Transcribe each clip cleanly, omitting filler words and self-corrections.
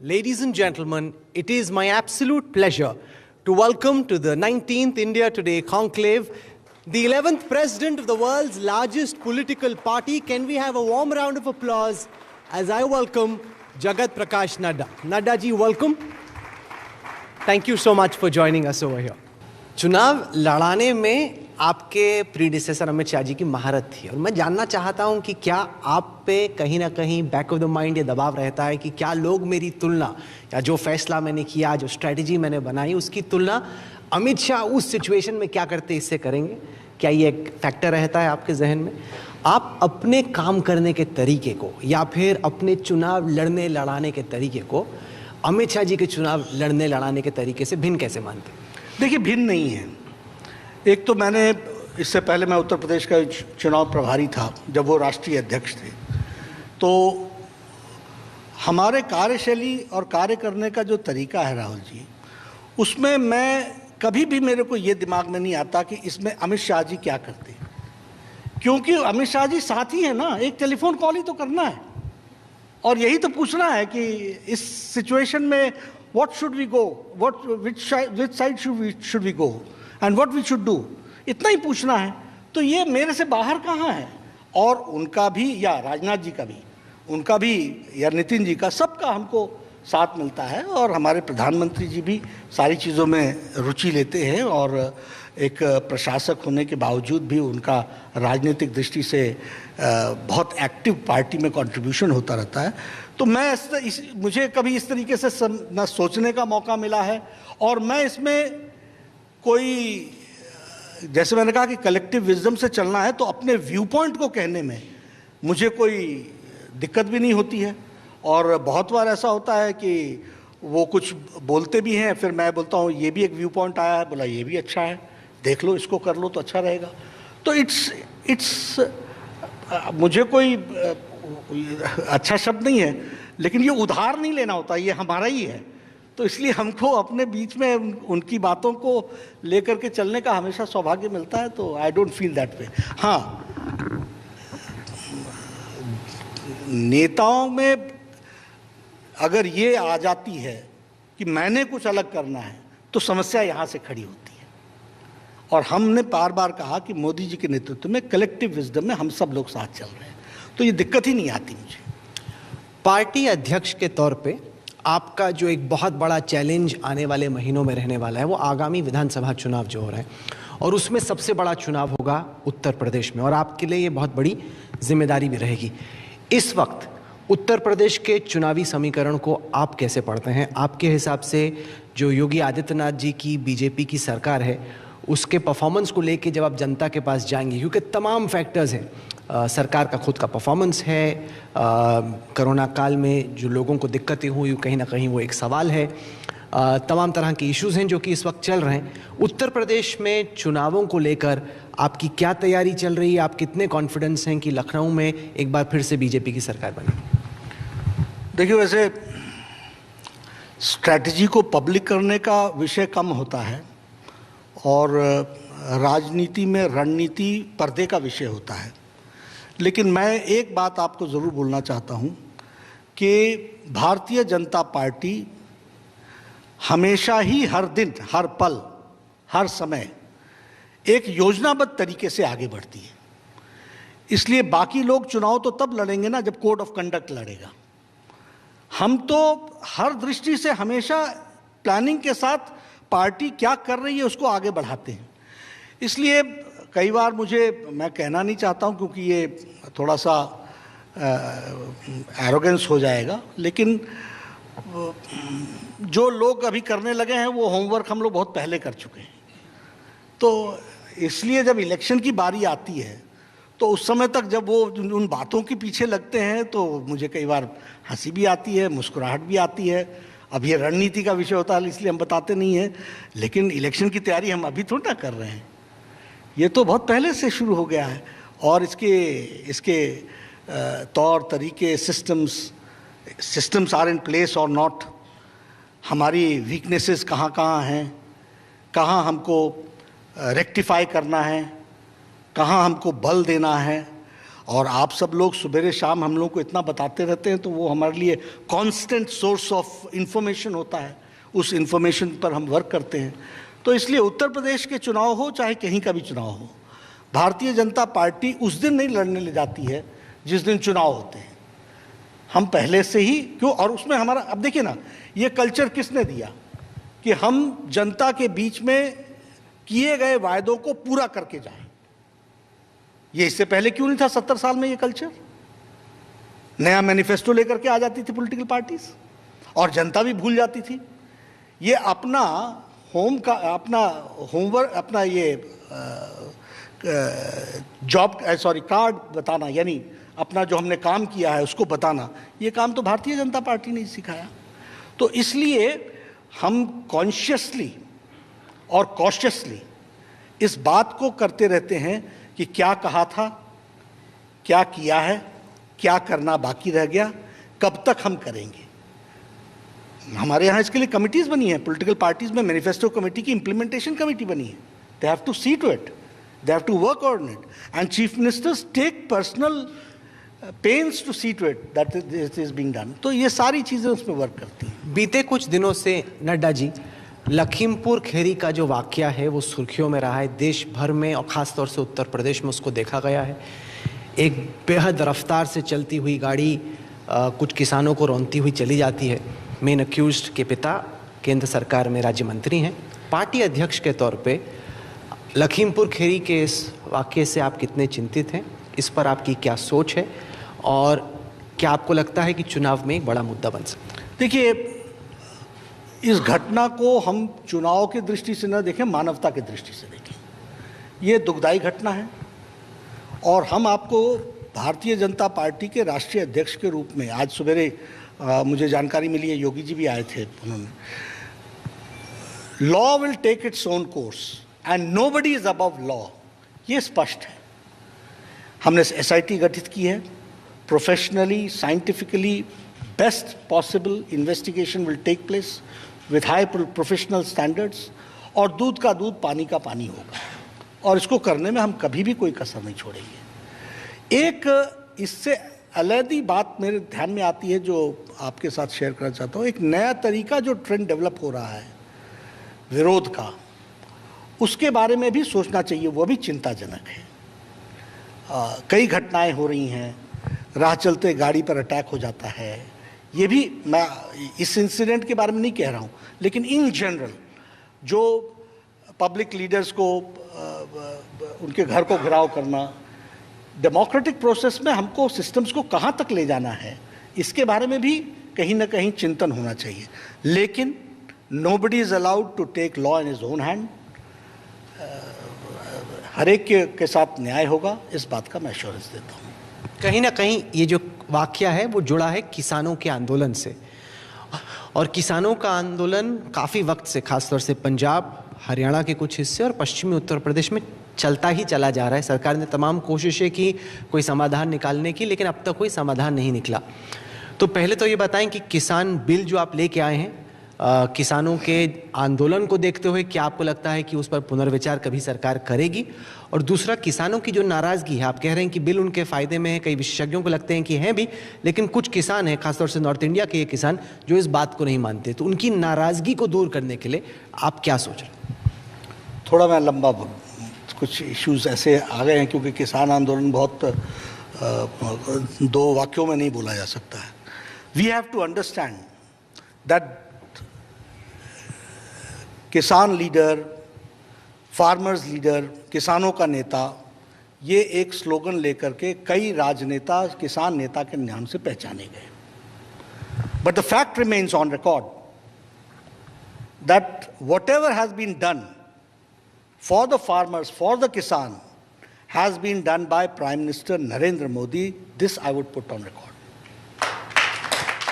Ladies and gentlemen, it is my absolute pleasure to welcome to the 19th India Today Conclave the 11th President of the world's largest political party. Can we have a warm round of applause as I welcome Jagat Prakash Nadda. Nadda ji, welcome. Thank you so much for joining us over here. चुनाव लड़ाने में आपके predecessor Amit Shah ji की महारत थी और मैं जानना चाहता हूं कि क्या आप पे कहीं ना कहीं बैक ऑफ द माइंड ये दबाव रहता है कि क्या लोग मेरी तुलना या जो फैसला मैंने किया, जो स्ट्रेटजी मैंने बनाई, उसकी तुलना अमित शाह उस सिचुएशन में क्या करते इससे करेंगे? क्या ये एक फैक्टर रहता है आपके जहन में? आप अपने काम करने के तरीके को या फिर अपने चुनाव लड़ने लड़ाने के तरीके को अमित शाह जी के चुनाव लड़ने लड़ाने के तरीके से भिन्न कैसे मानते हैं? देखिए, भिन्न नहीं है। एक तो मैंने इससे पहले मैं उत्तर प्रदेश का चुनाव प्रभारी था जब वो राष्ट्रीय अध्यक्ष थे, तो हमारे कार्यशैली और कार्य करने का जो तरीका है राहुल जी, उसमें मैं कभी भी मेरे को ये दिमाग में नहीं आता कि इसमें अमित शाह जी क्या करते हैं, क्योंकि अमित शाह जी साथी हैं ना। एक टेलीफोन कॉल ही तो करना है और यही तो पूछना है कि इस सिचुएशन में what should we go, which side should we go and what we should do, इतना ही पूछना है। तो ये मेरे से बाहर कहाँ है? और उनका भी या राजनाथ जी का भी, उनका भी या नितिन जी का, सबका हमको साथ मिलता है और हमारे प्रधानमंत्री जी भी सारी चीज़ों में रुचि लेते हैं और एक प्रशासक होने के बावजूद भी उनका राजनीतिक दृष्टि से बहुत एक्टिव पार्टी में कंट्रीब्यूशन होता रहता है। तो मैं मुझे कभी इस तरीके से न सोचने का मौका मिला है और मैं इसमें कोई, जैसे मैंने कहा कि कलेक्टिव विजडम से चलना है, तो अपने व्यू पॉइंट को कहने में मुझे कोई दिक्कत भी नहीं होती है। और बहुत बार ऐसा होता है कि वो कुछ बोलते भी हैं, फिर मैं बोलता हूँ ये भी एक व्यू पॉइंट आया है, बोला ये भी अच्छा है, देख लो, इसको कर लो तो अच्छा रहेगा। तो इट्स मुझे कोई अच्छा शब्द नहीं है, लेकिन ये उधार नहीं लेना होता, ये हमारा ही है। तो इसलिए हमको अपने बीच में उनकी बातों को लेकर के चलने का हमेशा सौभाग्य मिलता है, तो I don't feel that way. हाँ, नेताओं में अगर ये आ जाती है कि मैंने कुछ अलग करना है, तो समस्या यहाँ से खड़ी होती है। और हमने बार बार कहा कि मोदी जी के नेतृत्व में कलेक्टिव विजडम में हम सब लोग साथ चल रहे हैं, तो ये दिक्कत ही नहीं आती मुझे। पार्टी अध्यक्ष के तौर पे आपका जो एक बहुत बड़ा चैलेंज आने वाले महीनों में रहने वाला है वो आगामी विधानसभा चुनाव जो हो रहा है, और उसमें सबसे बड़ा चुनाव होगा उत्तर प्रदेश में, और आपके लिए ये बहुत बड़ी जिम्मेदारी भी रहेगी। इस वक्त उत्तर प्रदेश के चुनावी समीकरण को आप कैसे पढ़ते हैं? आपके हिसाब से जो योगी आदित्यनाथ जी की बीजेपी की सरकार है, उसके परफॉर्मेंस को लेके जब आप जनता के पास जाएंगे, क्योंकि तमाम फैक्टर्स हैं, सरकार का खुद का परफॉर्मेंस है, कोरोना काल में जो लोगों को दिक्कतें हुई कहीं ना कहीं वो एक सवाल है, तमाम तरह के इश्यूज़ हैं जो कि इस वक्त चल रहे हैं। उत्तर प्रदेश में चुनावों को लेकर आपकी क्या तैयारी चल रही है? आप कितने कॉन्फिडेंस हैं कि लखनऊ में एक बार फिर से बीजेपी की सरकार बने? देखिए, वैसे स्ट्रैटेजी को पब्लिक करने का विषय कम होता है और राजनीति में रणनीति पर्दे का विषय होता है। लेकिन मैं एक बात आपको ज़रूर बोलना चाहता हूँ कि भारतीय जनता पार्टी हमेशा ही, हर दिन, हर पल, हर समय एक योजनाबद्ध तरीके से आगे बढ़ती है। इसलिए बाकी लोग चुनाव तो तब लड़ेंगे ना जब कोड ऑफ कंडक्ट लड़ेगा। हम तो हर दृष्टि से हमेशा प्लानिंग के साथ पार्टी क्या कर रही है उसको आगे बढ़ाते हैं। इसलिए कई बार मैं कहना नहीं चाहता हूं क्योंकि ये थोड़ा सा एरोगेंस हो जाएगा, लेकिन जो लोग अभी करने लगे हैं वो होमवर्क हम लोग बहुत पहले कर चुके हैं। तो इसलिए जब इलेक्शन की बारी आती है तो उस समय तक जब वो उन बातों के पीछे लगते हैं तो मुझे कई बार हंसी भी आती है, मुस्कुराहट भी आती है। अब ये रणनीति का विषय होता है इसलिए हम बताते नहीं हैं, लेकिन इलेक्शन की तैयारी हम अभी थोड़ा कर रहे हैं, ये तो बहुत पहले से शुरू हो गया है। और इसके तौर तरीके, सिस्टम्स आर इन प्लेस और नॉट, हमारी वीकनेसेस कहाँ कहाँ हैं, कहाँ हमको रेक्टिफाई करना है, कहाँ हमको बल देना है, और आप सब लोग सुबह शाम हम लोग को इतना बताते रहते हैं, तो वो हमारे लिए कांस्टेंट सोर्स ऑफ इंफॉर्मेशन होता है। उस इंफॉर्मेशन पर हम वर्क करते हैं। तो इसलिए उत्तर प्रदेश के चुनाव हो चाहे कहीं का भी चुनाव हो, भारतीय जनता पार्टी उस दिन नहीं लड़ने ले जाती है जिस दिन चुनाव होते हैं। हम पहले से ही क्यों, और उसमें हमारा, अब देखिए ना, ये कल्चर किसने दिया कि हम जनता के बीच में किए गए वायदों को पूरा करके जाएं। ये इससे पहले क्यों नहीं था 70 साल में ये कल्चर? नया मैनिफेस्टो लेकर के आ जाती थी पॉलिटिकल पार्टीज और जनता भी भूल जाती थी। ये अपना होमवर्क, अपना ये कार्ड बताना, यानी अपना जो हमने काम किया है उसको बताना, ये काम तो भारतीय जनता पार्टी ने सिखाया। तो इसलिए हम कॉन्शियसली और कॉशियसली इस बात को करते रहते हैं कि क्या कहा था, क्या किया है, क्या करना बाकी रह गया, कब तक हम करेंगे। हमारे यहाँ इसके लिए कमिटीज़ बनी हैं, पॉलिटिकल पार्टीज़ में मैनिफेस्टो कमेटी की इम्प्लीमेंटेशन कमेटी बनी है। They have to see to it, they have to work on it, and chief ministers take personal pains to see to it that this is being done. तो ये सारी चीज़ें उसमें work करती हैं। बीते कुछ दिनों से नड्डा जी, लखीमपुर खीरी का जो वाकया है वो सुर्खियों में रहा है देश भर में, और ख़ास तौर से उत्तर प्रदेश में उसको देखा गया है। एक बेहद रफ्तार से चलती हुई गाड़ी कुछ किसानों को रौंदती हुई चली जाती है। मेन अक्यूज्ड के पिता केंद्र सरकार में राज्य मंत्री हैं। पार्टी अध्यक्ष के तौर पे लखीमपुर खीरी के इस वाकये से आप कितने चिंतित हैं, इस पर आपकी क्या सोच है, और क्या आपको लगता है कि चुनाव में एक बड़ा मुद्दा बन सकता है? देखिए, इस घटना को हम चुनाव की दृष्टि से न देखें, मानवता की दृष्टि से देखें। ये दुखदाई घटना है और हम आपको भारतीय जनता पार्टी के राष्ट्रीय अध्यक्ष के रूप में, आज सवेरे मुझे जानकारी मिली है, योगी जी भी आए थे, उन्होंने, law will take its own course and nobody is above law, ये स्पष्ट है। हमने SIT गठित की है, professionally, scientifically best possible investigation will take place with high professional standards, और दूध का दूध, पानी का पानी होगा, और इसको करने में हम कभी भी कोई कसर नहीं छोड़ेंगे। एक इससे अलग बात मेरे ध्यान में आती है जो आपके साथ शेयर करना चाहता हूँ। एक नया तरीका जो ट्रेंड डेवलप हो रहा है विरोध का, उसके बारे में भी सोचना चाहिए, वो भी चिंताजनक है। कई घटनाएं हो रही हैं, राह चलते गाड़ी पर अटैक हो जाता है। ये भी, मैं इस इंसिडेंट के बारे में नहीं कह रहा हूँ, लेकिन इन जनरल जो पब्लिक लीडर्स को उनके घर को घेराव करना, डेमोक्रेटिक प्रोसेस में हमको सिस्टम्स को कहाँ तक ले जाना है, इसके बारे में भी कहीं ना कहीं चिंतन होना चाहिए। लेकिन nobody is allowed to take law in his own hand. हर एक के साथ न्याय होगा, इस बात का मैं एश्योरेंस देता हूँ। कहीं ना कहीं ये जो वाकया है वो जुड़ा है किसानों के आंदोलन से, और किसानों का आंदोलन काफ़ी वक्त से, खासतौर से पंजाब, हरियाणा के कुछ हिस्से और पश्चिमी उत्तर प्रदेश में चलता ही चला जा रहा है। सरकार ने तमाम कोशिशें की कोई समाधान निकालने की, लेकिन अब तक कोई समाधान नहीं निकला। तो पहले तो ये बताएं कि किसान बिल जो आप लेके आए हैं, किसानों के आंदोलन को देखते हुए क्या आपको लगता है कि उस पर पुनर्विचार कभी सरकार करेगी? और दूसरा, किसानों की जो नाराज़गी है, आप कह रहे हैं कि बिल उनके फ़ायदे में है, कई विशेषज्ञों को लगते हैं कि हैं भी, लेकिन कुछ किसान हैं, खासतौर से नॉर्थ इंडिया के ये किसान, जो इस बात को नहीं मानते। तो उनकी नाराज़गी को दूर करने के लिए आप क्या सोच रहे हैं? थोड़ा मैं लंबा, कुछ इश्यूज ऐसे आ गए हैं क्योंकि किसान आंदोलन बहुत दो वाक्यों में नहीं बोला जा सकता है। We have to understand that किसान लीडर, फार्मर्स लीडर, किसानों का नेता, ये एक स्लोगन लेकर के कई राजनेता किसान नेता के नाम से पहचाने गए। But the fact remains on record that whatever has been done for the farmers, for the kisan, has been done by Prime Minister Narendra Modi. This I would put on record.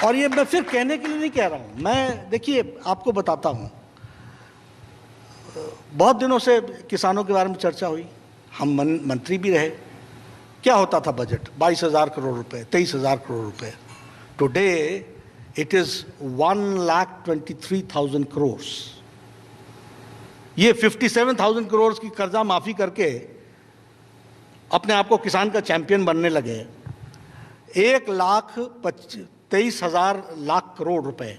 और ये मैं फिर कहने के लिए नहीं कह रहा हूँ, मैं, देखिए आपको बताता हूँ, बहुत दिनों से किसानों के बारे में चर्चा हुई, हम मंत्री भी रहे। क्या होता था बजट? 22,000 करोड़ रुपए, 23,000 करोड़ रुपए। Today it is 1,23,000 crore. ये 57,000 करोड़ की कर्जा माफी करके अपने आप को किसान का चैंपियन बनने लगे। 1,23,000 लाख करोड़ रुपए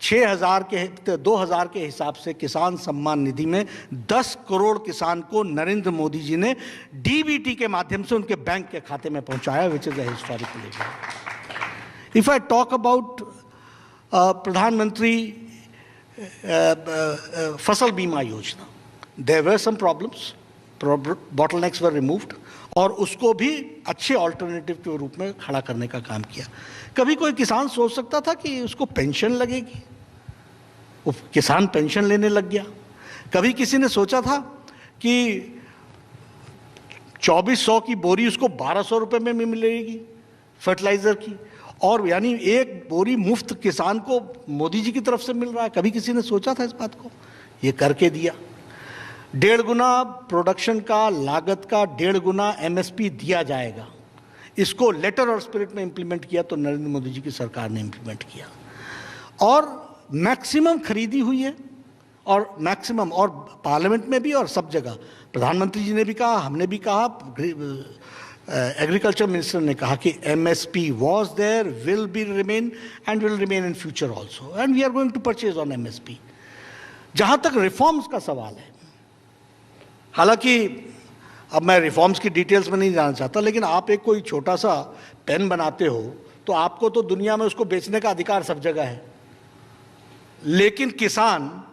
2000 के हिसाब से किसान सम्मान निधि में 10 करोड़ किसान को नरेंद्र मोदी जी ने डीबीटी के माध्यम से उनके बैंक के खाते में पहुंचाया, which is a historical event. If I talk about प्रधानमंत्री फसल बीमा योजना, there were some problems, bottlenecks were removed, और उसको भी अच्छे ऑल्टरनेटिव के रूप में खड़ा करने का काम किया। कभी कोई किसान सोच सकता था कि उसको पेंशन लगेगी? वो किसान पेंशन लेने लग गया। कभी किसी ने सोचा था कि 2400 की बोरी उसको 1200 रुपये में मिलेगी फर्टिलाइजर की, और यानी एक बोरी मुफ्त किसान को मोदी जी की तरफ से मिल रहा है? कभी किसी ने सोचा था इस बात को? ये करके दिया। 1.5 गुना प्रोडक्शन का, लागत का 1.5 गुना एमएसपी दिया जाएगा। इसको लेटर और स्पिरिट में इंप्लीमेंट किया तो नरेंद्र मोदी जी की सरकार ने इंप्लीमेंट किया, और मैक्सिमम खरीदी हुई है, और मैक्सिमम, और पार्लियामेंट में भी और सब जगह प्रधानमंत्री जी ने भी कहा, हमने भी कहा, एग्रीकल्चर मिनिस्टर ने कहा कि MSP was there, will be remain and will remain in future also, and we are going to purchase on MSP. जहां तक रिफॉर्म्स का सवाल है, हालांकि अब मैं रिफॉर्म्स की डिटेल्स में नहीं जाना चाहता, लेकिन आप एक कोई छोटा सा पेन बनाते हो तो आपको तो दुनिया में उसको बेचने का अधिकार सब जगह है, लेकिन किसान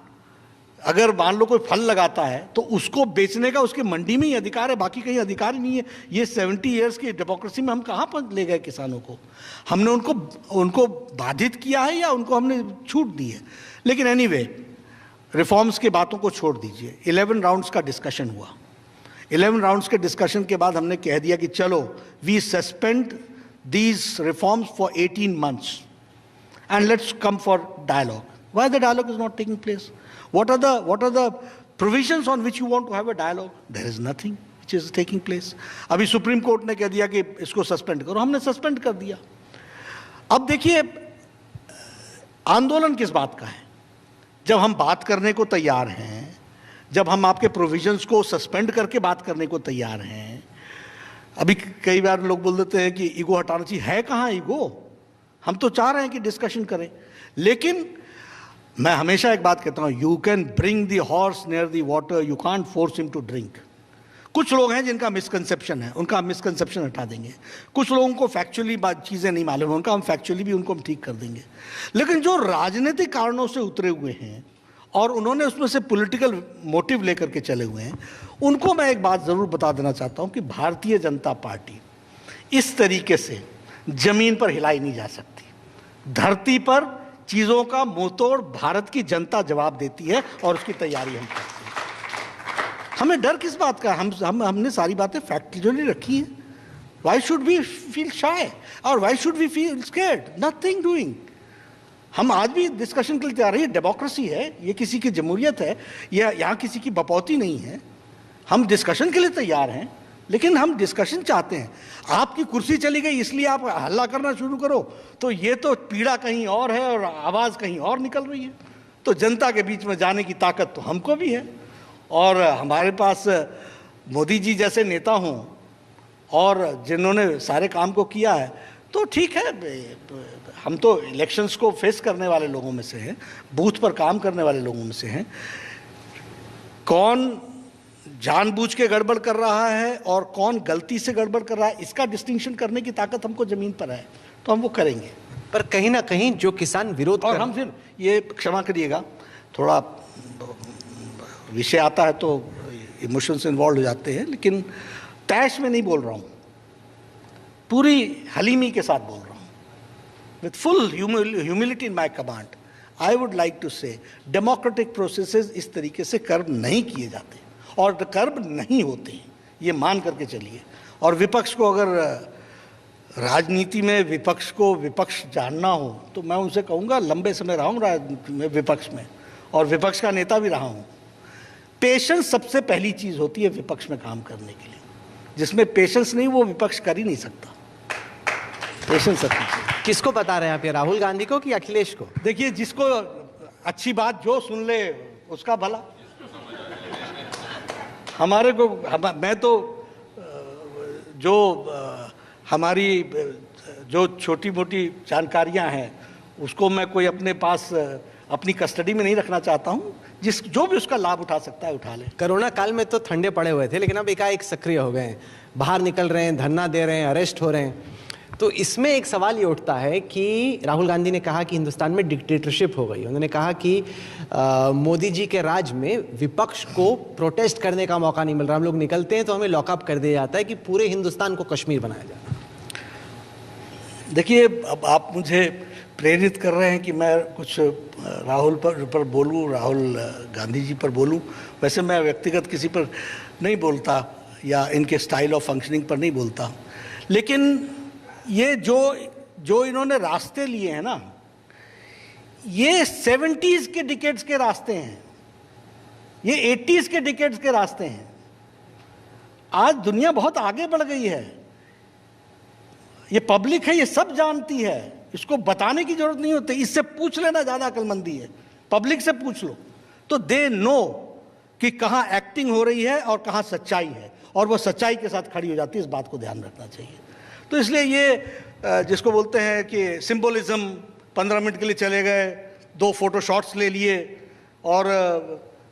अगर मान लो कोई फल लगाता है तो उसको बेचने का उसके मंडी में ही अधिकार है, बाकी कहीं अधिकार ही नहीं है। ये 70 इयर्स की डेमोक्रेसी में हम कहाँ पर ले गए किसानों को? हमने उनको बाधित किया है या उनको हमने छूट दी है? लेकिन एनीवे, रिफॉर्म्स की बातों को छोड़ दीजिए। 11 राउंड्स का डिस्कशन हुआ। 11 राउंड्स के डिस्कशन के बाद हमने कह दिया कि चलो, we suspend these reforms for 18 months and let's come for dialogue. Why the dialogue is not taking place? What are the provisions on which you want to have a dialogue? There is nothing which is taking place. अभी supreme court ने कह दिया कि इसको suspend करो, हमने suspend कर दिया। अब देखिए, आंदोलन किस बात का है? जब हम बात करने को तैयार हैं, जब हम आपके प्रोविजंस को सस्पेंड करके बात करने को तैयार हैं, अभी कई बार लोग बोल देते हैं कि ईगो हटाना चाहिए। है कहाँ ईगो? हम तो चाह रहे हैं कि डिस्कशन करें, लेकिन मैं हमेशा एक बात कहता हूँ, you can bring the horse near the water, you can't force him to drink. कुछ लोग हैं जिनका मिसकंसेप्शन है, उनका मिसकंसेप्शन हटा देंगे। कुछ लोगों को फैक्चुअली चीज़ें नहीं मालूम है, उनका हम फैक्चुअली भी उनको हम ठीक कर देंगे। लेकिन जो राजनीतिक कारणों से उतरे हुए हैं और उन्होंने उसमें से पॉलिटिकल मोटिव लेकर के चले हुए हैं, उनको मैं एक बात ज़रूर बता देना चाहता हूँ कि भारतीय जनता पार्टी इस तरीके से जमीन पर हिलाई नहीं जा सकती। धरती पर चीज़ों का मुंहतोड़ भारत की जनता जवाब देती है, और उसकी तैयारी हम करते हैं। हमें डर किस बात का? हमने सारी बातें फैक्चुअली रखी हैं। Why should we feel shy, और why should we feel scared? Nothing doing. हम आज भी डिस्कशन के लिए तैयार हैं। ये डेमोक्रेसी है, ये किसी की जमहूरियत है, ये यहाँ किसी की बपौती नहीं है। हम डिस्कशन के लिए तैयार हैं, लेकिन हम डिस्कशन चाहते हैं। आपकी कुर्सी चली गई इसलिए आप हल्ला करना शुरू करो, तो ये तो पीड़ा कहीं और है और आवाज़ कहीं और निकल रही है। तो जनता के बीच में जाने की ताकत तो हमको भी है, और हमारे पास मोदी जी जैसे नेता हों और जिन्होंने सारे काम को किया है, तो ठीक है। हम तो इलेक्शंस को फेस करने वाले लोगों में से हैं, बूथ पर काम करने वाले लोगों में से हैं। कौन जानबूझ के गड़बड़ कर रहा है और कौन गलती से गड़बड़ कर रहा है, इसका डिस्टिंक्शन करने की ताकत हमको जमीन पर है, तो हम वो करेंगे। पर कहीं ना कहीं जो किसान विरोध और हम फिर ये क्षमा करिएगा, थोड़ा विषय आता है तो इमोशंस इन्वॉल्व हो जाते हैं, लेकिन तैश में नहीं बोल रहा हूँ, पूरी हलीमी के साथ बोल रहा हूँ, with full humility in my command. I would like to say democratic processes इस तरीके से कर्व नहीं किए जाते और कर्व नहीं होते हैं, ये मान करके चलिए। और विपक्ष को, अगर राजनीति में विपक्ष को विपक्ष जानना हो तो मैं उनसे कहूँगा, लंबे समय रहा हूँ राजनीति में, विपक्ष में, और विपक्ष का नेता भी रहा हूँ। पेशेंस सबसे पहली चीज़ होती है विपक्ष में काम करने के लिए। जिसमें पेशेंस नहीं वो विपक्ष कर ही नहीं सकता। पेशेंस सबकी चीज़। किसको बता रहे हैं आप ये, राहुल गांधी को कि अखिलेश को? देखिए, जिसको अच्छी बात जो सुन ले उसका भला। हमारे को मैं तो जो हमारी जो छोटी मोटी जानकारियां हैं उसको मैं कोई अपने पास अपनी कस्टडी में नहीं रखना चाहता हूं। जो भी उसका लाभ उठा सकता है उठा ले। कोरोना काल में तो ठंडे पड़े हुए थे, लेकिन अब एकाएक सक्रिय हो गए हैं, बाहर निकल रहे हैं, धरना दे रहे हैं, अरेस्ट हो रहे हैं। तो इसमें एक सवाल ये उठता है कि राहुल गांधी ने कहा कि हिंदुस्तान में डिक्टेटरशिप हो गई। उन्होंने कहा कि मोदी जी के राज में विपक्ष को प्रोटेस्ट करने का मौका नहीं मिल रहा, हम लोग निकलते हैं तो हमें लॉकअप कर दिया जाता है कि पूरे हिंदुस्तान को कश्मीर बनाया जाता है। देखिए, अब आप मुझे प्रेरित कर रहे हैं कि मैं कुछ राहुल पर बोलूं, राहुल गांधी जी पर बोलूं। वैसे मैं व्यक्तिगत किसी पर नहीं बोलता या इनके स्टाइल ऑफ फंक्शनिंग पर नहीं बोलता, लेकिन ये जो इन्होंने रास्ते लिए हैं ना, ये 70s के डिकेड्स के रास्ते हैं, ये 80s के डिकेड्स के रास्ते हैं। आज दुनिया बहुत आगे बढ़ गई है, ये पब्लिक है, ये सब जानती है, इसको बताने की जरूरत नहीं होती। इससे पूछ लेना ज्यादा अक्लमंदी है, पब्लिक से पूछ लो तो दे नो कि कहां एक्टिंग हो रही है और कहां सच्चाई है, और वो सच्चाई के साथ खड़ी हो जाती है। इस बात को ध्यान रखना चाहिए। तो इसलिए ये जिसको बोलते हैं कि सिंबोलिज्म, 15 मिनट के लिए चले गए, 2 फोटो शॉट्स ले लिए और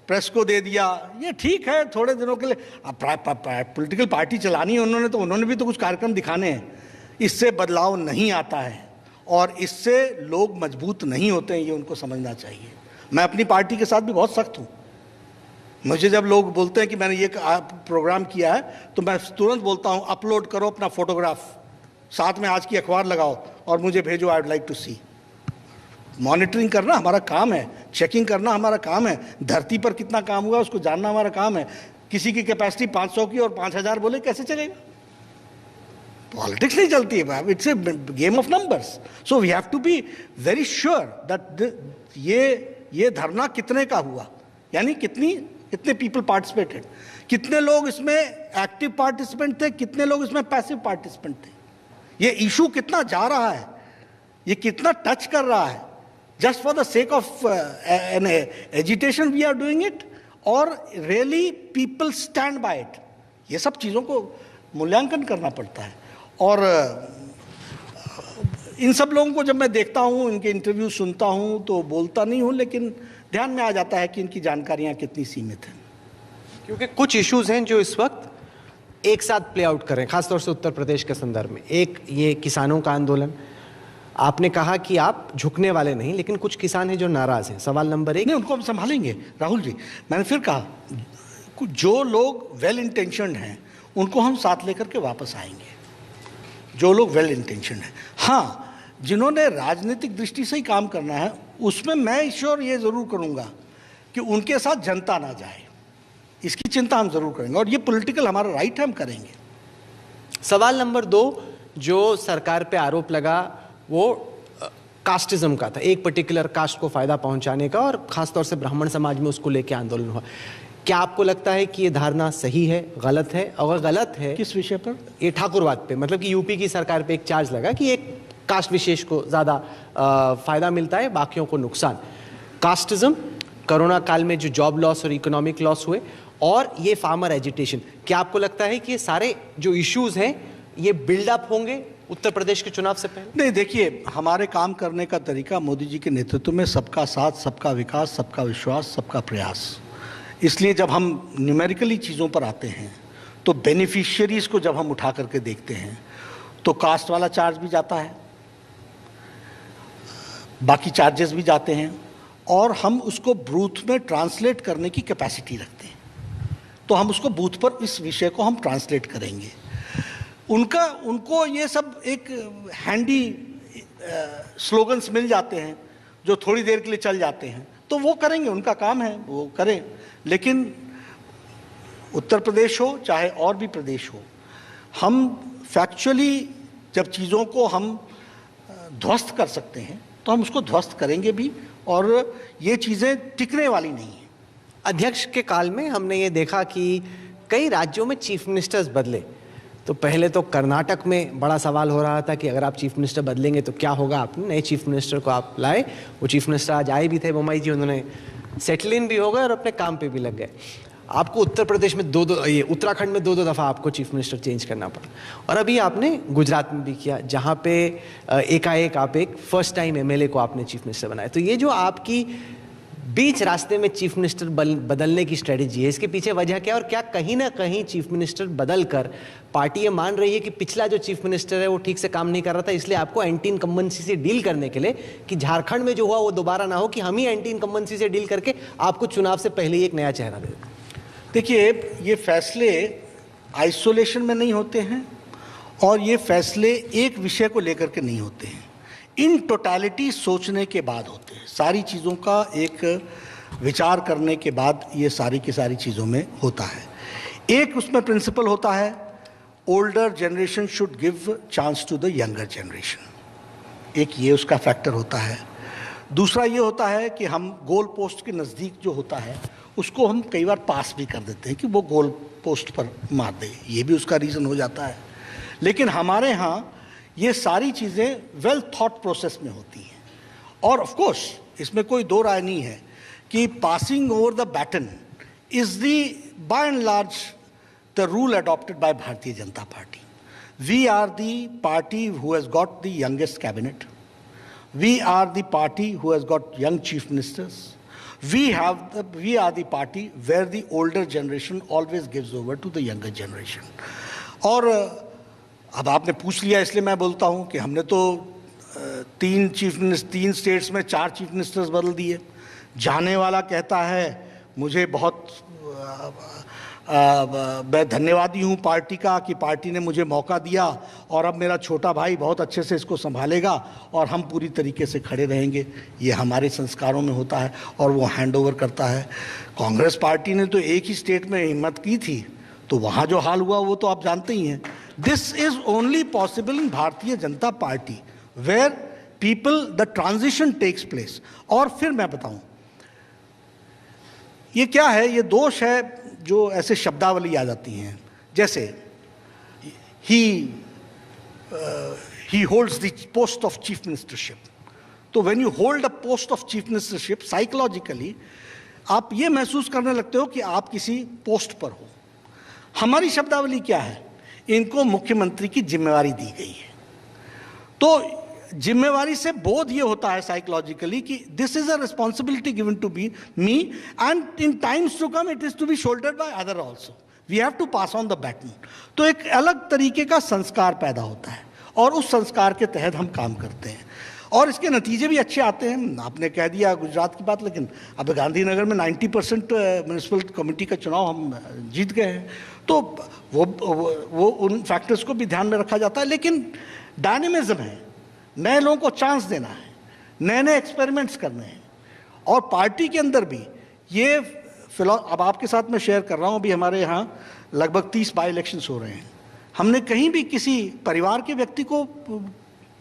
प्रेस को दे दिया, ये ठीक है थोड़े दिनों के लिए। पॉलिटिकल पार्टी चलानी है उन्होंने भी तो कुछ कार्यक्रम दिखाने हैं। इससे बदलाव नहीं आता है और इससे लोग मजबूत नहीं होते हैं, ये उनको समझना चाहिए। मैं अपनी पार्टी के साथ भी बहुत सख्त हूँ। मुझे जब लोग बोलते हैं कि मैंने ये प्रोग्राम किया है तो मैं तुरंत बोलता हूँ अपलोड करो अपना फोटोग्राफ, साथ में आज की अखबार लगाओ और मुझे भेजो, I would like to see. Monitoring करना हमारा काम है, चेकिंग करना हमारा काम है, धरती पर कितना काम हुआ उसको जानना हमारा काम है। किसी की कैपेसिटी 500 की और 5000 बोले कैसे चलेगा? पॉलिटिक्स नहीं चलती है, it's a game of numbers. So we have to be very sure that ये धरना कितने का हुआ, यानी कितने पीपल पार्टिसिपेटेड, कितने लोग इसमें एक्टिव पार्टिसिपेंट थे, कितने लोग इसमें पैसिव पार्टिसिपेंट थे, ये इशू कितना जा रहा है, ये कितना टच कर रहा है। Just for the sake of an agitation we are doing it, और really people stand by it. ये सब चीज़ों को मूल्यांकन करना पड़ता है। और इन सब लोगों को जब मैं देखता हूँ, इनके इंटरव्यू सुनता हूँ, तो बोलता नहीं हूँ, लेकिन ध्यान में आ जाता है कि इनकी जानकारियाँ कितनी सीमित हैं। क्योंकि कुछ इश्यूज हैं जो इस वक्त एक साथ प्ले आउट कर रहे हैं, खासतौर से उत्तर प्रदेश के संदर्भ में। एक ये किसानों का आंदोलन, आपने कहा कि आप झुकने वाले नहीं, लेकिन कुछ किसान हैं जो नाराज हैं। सवाल नंबर 1, नहीं, उनको हम संभालेंगे राहुल जी। मैंने फिर कहा, जो लोग वेल इंटेंशनड हैं उनको हम साथ लेकर के वापस आएंगे, जो लोग वेल इंटेंशनड हैं। हाँ, जिन्होंने राजनीतिक दृष्टि से ही काम करना है उसमें मैं ईश्वर ये जरूर करूंगा कि उनके साथ जनता ना जाए, इसकी चिंता हम जरूर करेंगे, और ये पॉलिटिकल हमारा राइट है, हम करेंगे। सवाल नंबर 2 जो सरकार पे आरोप लगा वो कास्टिज्म का था, एक पर्टिकुलर कास्ट को फायदा पहुंचाने का, और खासतौर से ब्राह्मण समाज में उसको लेके आंदोलन हुआ। क्या आपको लगता है कि ये धारणा सही है, गलत है? अगर गलत है, किस विषय पर? ये ठाकुरवाद पे, मतलब कि यूपी की सरकार पे एक चार्ज लगा कि एक कास्ट विशेष को ज्यादा फायदा मिलता है, बाकियों को नुकसान। कास्टिज्म, कोरोना काल में जो जॉब लॉस और इकोनॉमिक लॉस हुए, और ये फार्मर एजिटेशन, क्या आपको लगता है कि ये सारे जो इश्यूज हैं ये बिल्डअप होंगे उत्तर प्रदेश के चुनाव से पहले? नहीं, देखिए, हमारे काम करने का तरीका मोदी जी के नेतृत्व में सबका साथ, सबका विकास, सबका विश्वास, सबका प्रयास। इसलिए जब हम न्यूमेरिकली चीज़ों पर आते हैं तो बेनिफिशियरीज को जब हम उठा करके देखते हैं तो कास्ट वाला चार्ज भी जाता है, बाकी चार्जेस भी जाते हैं, और हम उसको बूथ में ट्रांसलेट करने की कैपेसिटी रखते हैं। तो हम उसको बूथ पर इस विषय को हम ट्रांसलेट करेंगे। उनको ये सब एक हैंडी स्लोगन्स मिल जाते हैं जो थोड़ी देर के लिए चल जाते हैं, तो वो करेंगे, उनका काम है, वो करें। लेकिन उत्तर प्रदेश हो चाहे और भी प्रदेश हो, हम फैक्चुअली जब चीज़ों को हम ध्वस्त कर सकते हैं तो हम उसको ध्वस्त करेंगे भी, और ये चीज़ें टिकने वाली नहीं हैं। अध्यक्ष के काल में हमने ये देखा कि कई राज्यों में चीफ मिनिस्टर्स बदले। तो पहले तो कर्नाटक में बड़ा सवाल हो रहा था कि अगर आप चीफ मिनिस्टर बदलेंगे तो क्या होगा। आपने नए चीफ मिनिस्टर को आप लाए, वो चीफ मिनिस्टर आज आए भी थे, बोम्मई जी, उन्होंने सेटल इन भी हो गए और अपने काम पे भी लग गए। आपको उत्तर प्रदेश में ये उत्तराखंड में 2 दफ़ा आपको चीफ मिनिस्टर चेंज करना पड़ा, और अभी आपने गुजरात में भी किया, जहाँ पे एकाएक आप एक फर्स्ट टाइम एमएलए को आपने चीफ मिनिस्टर बनाया। तो ये जो आपकी बीच रास्ते में चीफ मिनिस्टर बदलने की स्ट्रेटेजी है, इसके पीछे वजह क्या है? और क्या कहीं ना कहीं चीफ मिनिस्टर बदल कर पार्टी ये मान रही है कि पिछला जो चीफ मिनिस्टर है वो ठीक से काम नहीं कर रहा था, इसलिए आपको एंटी इनकम्बेंसी से डील करने के लिए, कि झारखंड में जो हुआ वो दोबारा ना हो, कि हम ही एंटी इनकम्बेंसी से डील करके आपको चुनाव से पहले ही एक नया चेहरा दे दें? देखिए, ये फैसले आइसोलेशन में नहीं होते हैं और ये फैसले एक विषय को लेकर के नहीं होते हैं, इन टोटलिटी सोचने के बाद होते हैं। सारी चीज़ों का एक विचार करने के बाद ये सारी की सारी चीज़ों में होता है। एक उसमें प्रिंसिपल होता है, older generation should give chance to the younger generation, एक ये उसका फैक्टर होता है। दूसरा ये होता है कि हम गोल पोस्ट के नज़दीक जो होता है उसको हम कई बार पास भी कर देते हैं कि वो गोल पोस्ट पर मार दे, ये भी उसका रीज़न हो जाता है। लेकिन हमारे यहाँ ये सारी चीज़ें वेल थॉट प्रोसेस में होती हैं, और ऑफ कोर्स इसमें कोई दो राय नहीं है कि passing over the baton is the by and large the rule adopted by Bharatiya Janata Party. We are the party who has got the youngest cabinet, we are the party who has got young chief ministers, we are the party where the older generation always gives over to the younger generation। और अब आपने पूछ लिया इसलिए मैं बोलता हूँ कि हमने तो 3 स्टेट्स में 4 चीफ मिनिस्टर्स बदल दिए। जाने वाला कहता है मुझे बहुत मैं धन्यवादी हूँ पार्टी का कि पार्टी ने मुझे मौका दिया और अब मेरा छोटा भाई बहुत अच्छे से इसको संभालेगा और हम पूरी तरीके से खड़े रहेंगे। ये हमारे संस्कारों में होता है और वो हैंड ओवर करता है। कांग्रेस पार्टी ने तो एक ही स्टेट में हिम्मत की थी, तो वहाँ जो हाल हुआ वो तो आप जानते ही हैं। This is only possible in Bharatiya Janata Party where people the transition takes place. और फिर मैं बताऊँ ये क्या है, ये दोष है जो ऐसे शब्दावली आ जाती हैं, जैसे ही holds the post of chief ministership. तो when you hold a post of chief ministership, psychologically आप ये महसूस करने लगते हो कि आप किसी पोस्ट पर हो। हमारी शब्दावली क्या है, इनको मुख्यमंत्री की जिम्मेवारी दी गई है। तो जिम्मेवारी से बोध ये होता है साइकोलॉजिकली कि this is a responsibility given to be me and in times to come it is to be shouldered by other also, we have to pass on the baton. तो एक अलग तरीके का संस्कार पैदा होता है और उस संस्कार के तहत हम काम करते हैं और इसके नतीजे भी अच्छे आते हैं। आपने कह दिया गुजरात की बात, लेकिन अब गांधीनगर में 90% म्यूनिसिपल कमेटी का चुनाव हम जीत गए हैं। तो वो उन फैक्टर्स को भी ध्यान में रखा जाता है। लेकिन डायनेमिज्म है, नए लोगों को चांस देना है, नए नए एक्सपेरिमेंट्स करने हैं। और पार्टी के अंदर भी ये अब आपके साथ मैं शेयर कर रहा हूँ, अभी हमारे यहाँ लगभग 30 बाई इलेक्शंस हो रहे हैं। हमने कहीं भी किसी परिवार के व्यक्ति को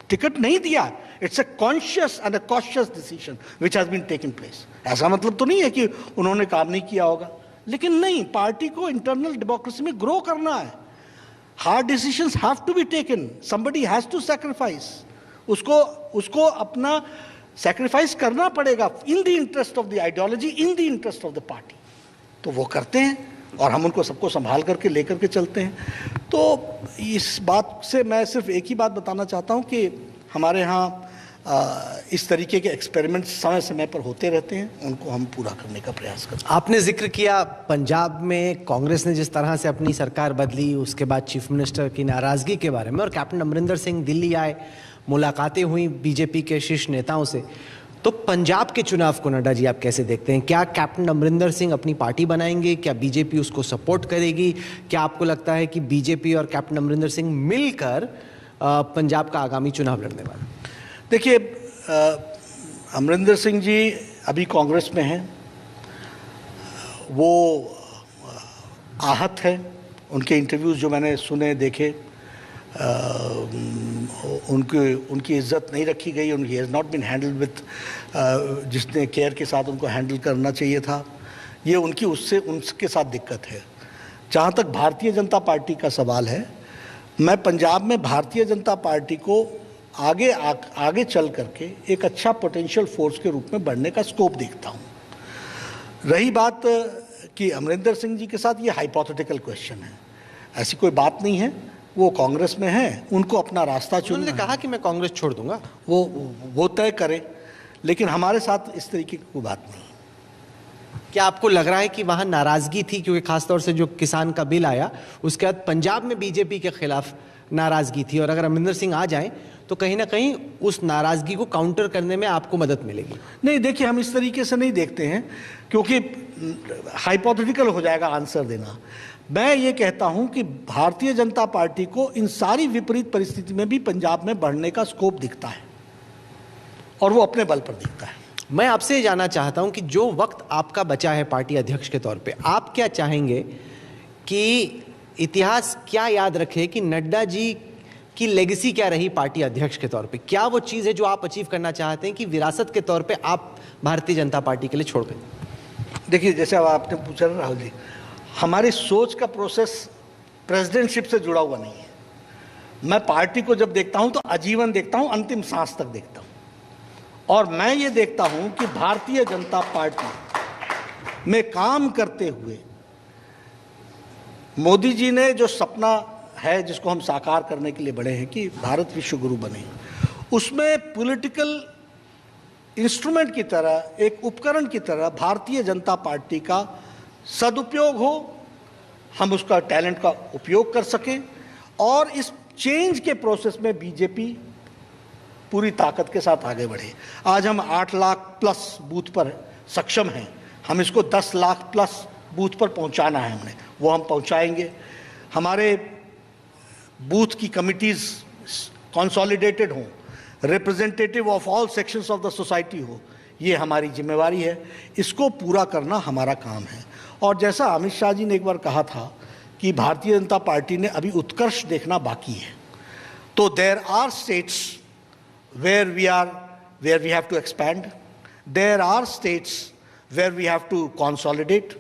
टिकट नहीं दिया। It's a conscious and a cautious decision which has been taken place. ऐसा मतलब तो नहीं है कि उन्होंने काम नहीं किया होगा, लेकिन नहीं, पार्टी को इंटरनल डेमोक्रेसी में ग्रो करना है। Hard decisions have to be taken, somebody has to sacrifice. उसको अपना सैक्रिफाइस करना पड़ेगा in the interest of the ideology, in the interest of the party. तो वो करते हैं और हम उनको सबको संभाल करके लेकर के चलते हैं। तो इस बात से मैं सिर्फ एक ही बात बताना चाहता हूँ कि हमारे यहाँ इस तरीके के एक्सपेरिमेंट्स समय समय पर होते रहते हैं, उनको हम पूरा करने का प्रयास करते हैं। आपने जिक्र किया पंजाब में कांग्रेस ने जिस तरह से अपनी सरकार बदली, उसके बाद चीफ मिनिस्टर की नाराज़गी के बारे में, और कैप्टन अमरिंदर सिंह दिल्ली आए, मुलाकातें हुई बीजेपी के शीर्ष नेताओं से। तो पंजाब के चुनाव को नड्डा जी आप कैसे देखते हैं? क्या कैप्टन अमरिंदर सिंह अपनी पार्टी बनाएंगे? क्या बीजेपी उसको सपोर्ट करेगी? क्या आपको लगता है कि बीजेपी और कैप्टन अमरिंदर सिंह मिलकर पंजाब का आगामी चुनाव लड़ने वाले? देखिए, अमरिंदर सिंह जी अभी कांग्रेस में हैं, वो आहत है। उनके इंटरव्यूज़ जो मैंने सुने देखे, उनकी इज्जत नहीं रखी गई। उनकी has not been handled with जिसने केयर के साथ उनको हैंडल करना चाहिए था। ये उनके साथ दिक्कत है। जहाँ तक भारतीय जनता पार्टी का सवाल है, मैं पंजाब में भारतीय जनता पार्टी को आगे चल करके एक अच्छा पोटेंशियल फोर्स के रूप में बढ़ने का स्कोप देखता हूँ। रही बात कि अमरिंदर सिंह जी के साथ ये हाइपोथेटिकल क्वेश्चन है, ऐसी कोई बात नहीं है। वो कांग्रेस में है, उनको अपना रास्ता चुनना उन्होंने कहा कि मैं कांग्रेस छोड़ दूंगा। वो तय करे, लेकिन हमारे साथ इस तरीके की कोई बात नहीं। क्या आपको लग रहा है कि वहां नाराजगी थी, क्योंकि खासतौर से जो किसान का बिल आया उसके बाद पंजाब में बीजेपी के खिलाफ नाराजगी थी, और अगर अमरिंदर सिंह आ जाएं तो कहीं ना कहीं उस नाराजगी को काउंटर करने में आपको मदद मिलेगी? नहीं, देखिए, हम इस तरीके से नहीं देखते हैं, क्योंकि हाइपोथेटिकल हो जाएगा आंसर देना। मैं ये कहता हूं कि भारतीय जनता पार्टी को इन सारी विपरीत परिस्थिति में भी पंजाब में बढ़ने का स्कोप दिखता है, और वो अपने बल पर दिखता है। मैं आपसे जानना चाहता हूं कि जो वक्त आपका बचा है पार्टी अध्यक्ष के तौर पे, आप क्या चाहेंगे कि इतिहास क्या याद रखे कि नड्डा जी की लेगेसी क्या रही पार्टी अध्यक्ष के तौर पे? क्या वो चीज़ है जो आप अचीव करना चाहते हैं कि विरासत के तौर पे आप भारतीय जनता पार्टी के लिए छोड़ गए? देखिए, जैसे अब आपने पूछा ना राहुल जी, हमारी सोच का प्रोसेस प्रेसिडेंटशिप से जुड़ा हुआ नहीं है। मैं पार्टी को जब देखता हूं तो आजीवन देखता हूं, अंतिम सांस तक देखता हूं, और मैं ये देखता हूं कि भारतीय जनता पार्टी में काम करते हुए मोदी जी ने जो सपना है जिसको हम साकार करने के लिए बढ़े हैं कि भारत विश्व गुरु बने, उसमें पॉलिटिकल इंस्ट्रूमेंट की तरह, एक उपकरण की तरह भारतीय जनता पार्टी का सदुपयोग हो, हम उसका टैलेंट का उपयोग कर सकें, और इस चेंज के प्रोसेस में बीजेपी पूरी ताकत के साथ आगे बढ़े। आज हम 8 लाख प्लस बूथ पर सक्षम हैं, हम इसको 10 लाख प्लस बूथ पर पहुंचाना है हमने, वो हम पहुंचाएंगे। हमारे बूथ की कमिटीज़ कंसोलिडेटेड हों, representative of all sections of the society हो, ये हमारी जिम्मेवारी है, इसको पूरा करना हमारा काम है। और जैसा अमित शाह जी ने एक बार कहा था कि भारतीय जनता पार्टी ने अभी उत्कर्ष देखना बाकी है, तो there are states where we have to expand, there are states where we have to consolidate,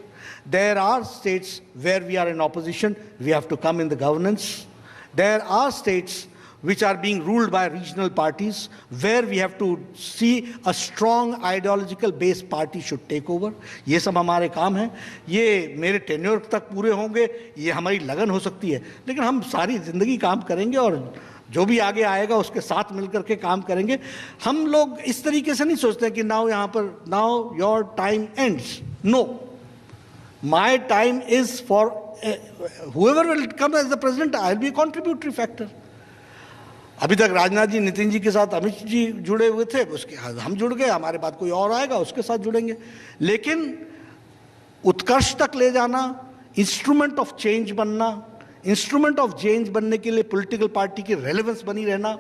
there are states where we are in opposition, we have to come in the governance, there are states which are being ruled by regional parties where we have to see a strong ideological based party should take over. ये सब हमारे काम हैं, ये मेरे tenure तक पूरे होंगे, ये हमारी लगन हो सकती है, लेकिन हम सारी जिंदगी काम करेंगे और जो भी आगे आएगा उसके साथ मिलकर के काम करेंगे। हम लोग इस तरीके से नहीं सोचते कि नाउ यहाँ पर now your time ends, no, my time is for whoever will come as the president, I will be a contributory factor. अभी तक राजनाथ जी, नितिन जी के साथ अमित जी जुड़े हुए थे, उसके हम जुड़ गए, हमारे बाद कोई और आएगा उसके साथ जुड़ेंगे, लेकिन उत्कर्ष तक ले जाना, इंस्ट्रूमेंट ऑफ चेंज बनना, इंस्ट्रूमेंट ऑफ चेंज बनने के लिए पॉलिटिकल पार्टी की रेलेवेंस बनी रहना,